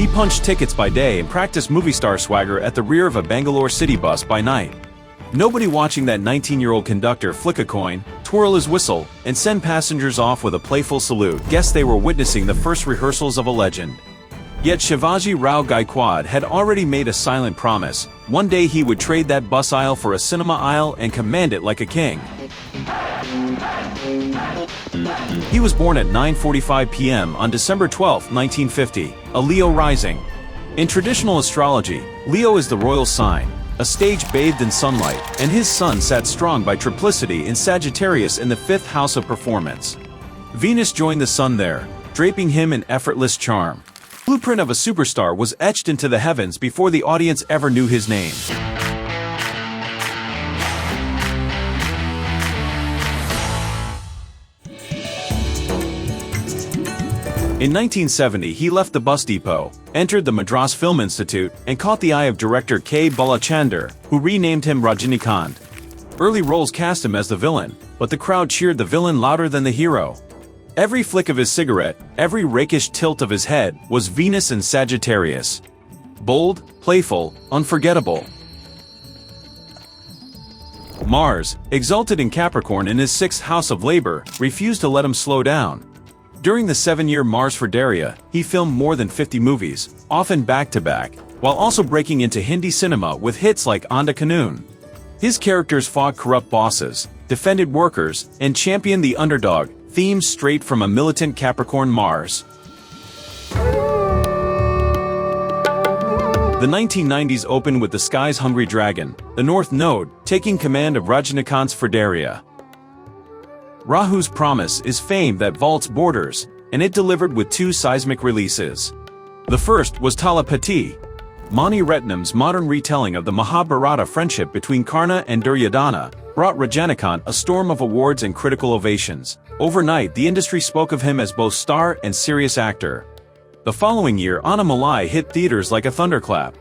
He punched tickets by day and practiced movie star swagger at the rear of a Bangalore city bus by night. Nobody watching that 19-year-old conductor flick a coin, twirl his whistle, and send passengers off with a playful salute guessed they were witnessing the first rehearsals of a legend. Yet Shivaji Rao Gaikwad had already made a silent promise. One day he would trade that bus aisle for a cinema aisle and command it like a king. He was born at 9:45 p.m. on December 12, 1950, a Leo rising. In traditional astrology, Leo is the royal sign, a stage bathed in sunlight, and his sun sat strong by triplicity in Sagittarius in the 5th house of performance. Venus joined the sun there, draping him in effortless charm. The blueprint of a superstar was etched into the heavens before the audience ever knew his name. In 1970, he left the bus depot, entered the Madras Film Institute, and caught the eye of director K. Balachander, who renamed him Rajinikanth. Early roles cast him as the villain, but the crowd cheered the villain louder than the hero. Every flick of his cigarette, every rakish tilt of his head, was Venus in Sagittarius. Bold, playful, unforgettable. Mars, exalted in Capricorn in his 6th house of labor, refused to let him slow down. During the 7-year Mars Firdaria, he filmed more than 50 movies, often back-to-back, while also breaking into Hindi cinema with hits like Anda Kanoon. His characters fought corrupt bosses, defended workers, and championed the underdog, themes straight from a militant Capricorn Mars. The 1990s opened with The Sky's Hungry Dragon, the North Node, taking command of Rajinikanth's Firdaria. Rahu's Promise is fame that vaults borders, and it delivered with 2 seismic releases. The first was Thalapathi, Mani Ratnam's modern retelling of the Mahabharata friendship between Karna and Duryodhana, brought Rajinikanth a storm of awards and critical ovations. Overnight, the industry spoke of him as both star and serious actor. The following year, Annamalai hit theaters like a thunderclap.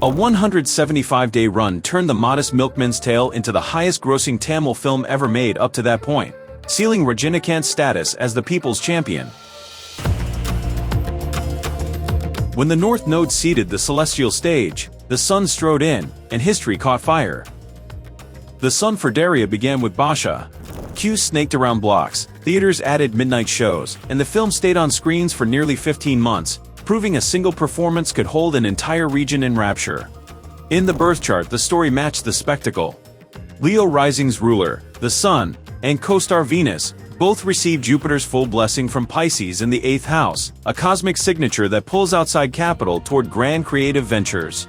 A 175-day run turned The Modest Milkman's Tale into the highest-grossing Tamil film ever made up to that point, sealing Rajinikanth's status as the people's champion. When the North Node seeded the celestial stage, the sun strode in, and history caught fire. The Sun Firdaria began with Baasha. Queues snaked around blocks, theaters added midnight shows, and the film stayed on screens for nearly 15 months, proving a single performance could hold an entire region in rapture. In the birth chart, the story matched the spectacle. Leo Rising's ruler, the Sun, and co-star Venus, both received Jupiter's full blessing from Pisces in the 8th house, a cosmic signature that pulls outside capital toward grand creative ventures.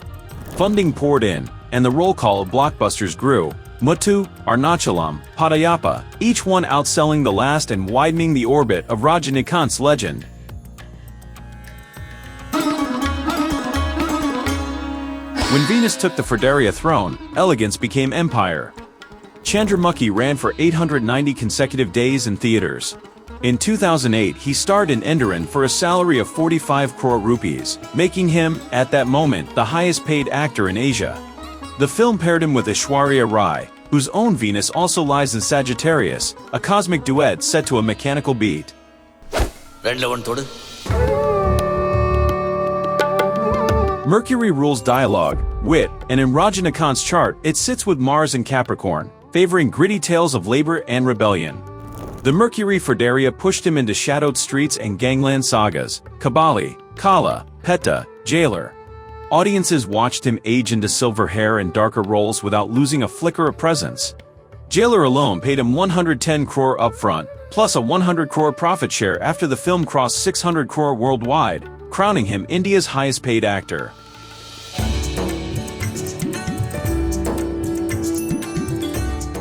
Funding poured in, and the roll call of blockbusters grew. Muthu, Arunachalam, Padayappa, each one outselling the last and widening the orbit of Rajinikanth's legend. When Venus took the Firdaria throne, Elegance became empire. Chandramukhi ran for 890 consecutive days in theaters. In 2008, he starred in Endiran for a salary of 45 crore rupees, making him, at that moment, the highest-paid actor in Asia. The film paired him with Aishwarya Rai, whose own Venus also lies in Sagittarius, a cosmic duet set to a mechanical beat. Mercury rules dialogue, wit, and in Rajinikanth's chart, it sits with Mars in Capricorn, favoring gritty tales of labor and rebellion. The Mercury Firdaria pushed him into shadowed streets and gangland sagas, Kabali, Kaala, Petta, Jailer. Audiences watched him age into silver hair and darker roles without losing a flicker of presence. Jailer alone paid him 110 crore upfront, plus a 100 crore profit share after the film crossed 600 crore worldwide, crowning him India's highest-paid actor.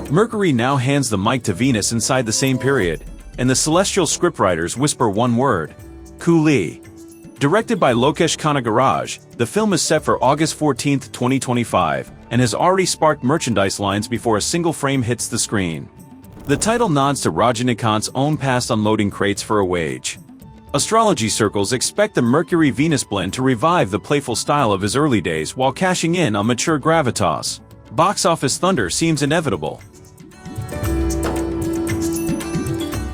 Mercury now hands the mic to Venus inside the same period, and the celestial scriptwriters whisper one word: Coolie. Directed by Lokesh Kanagaraj, the film is set for August 14, 2025, and has already sparked merchandise lines before a single frame hits the screen. The title nods to Rajinikanth's own past unloading crates for a wage. Astrology circles expect the Mercury-Venus blend to revive the playful style of his early days while cashing in on mature gravitas. Box office thunder seems inevitable.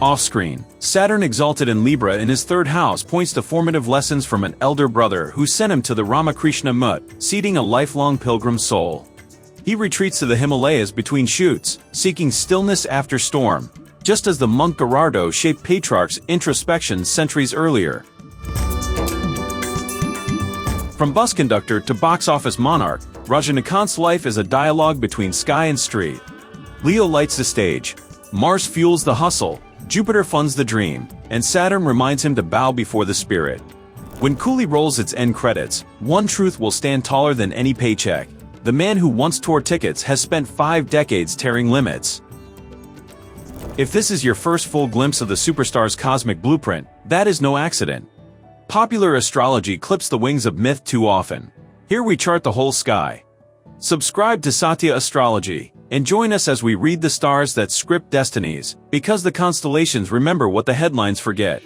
Off-screen, Saturn exalted in Libra in his third house points to formative lessons from an elder brother who sent him to the Ramakrishna Mutt, seeding a lifelong pilgrim soul. He retreats to the Himalayas between shoots, seeking stillness after storm, just as the monk Gerardo shaped Petrarch's introspection centuries earlier. From bus conductor to box office monarch, Rajinikanth's life is a dialogue between sky and street. Leo lights the stage, Mars fuels the hustle, Jupiter funds the dream, and Saturn reminds him to bow before the spirit. When Coolie rolls its end credits, one truth will stand taller than any paycheck. The man who once tore tickets has spent 5 decades tearing limits. If this is your first full glimpse of the superstar's cosmic blueprint, that is no accident. Popular astrology clips the wings of myth too often. Here we chart the whole sky. Subscribe to Satya Astrology, and join us as we read the stars that script destinies, because the constellations remember what the headlines forget.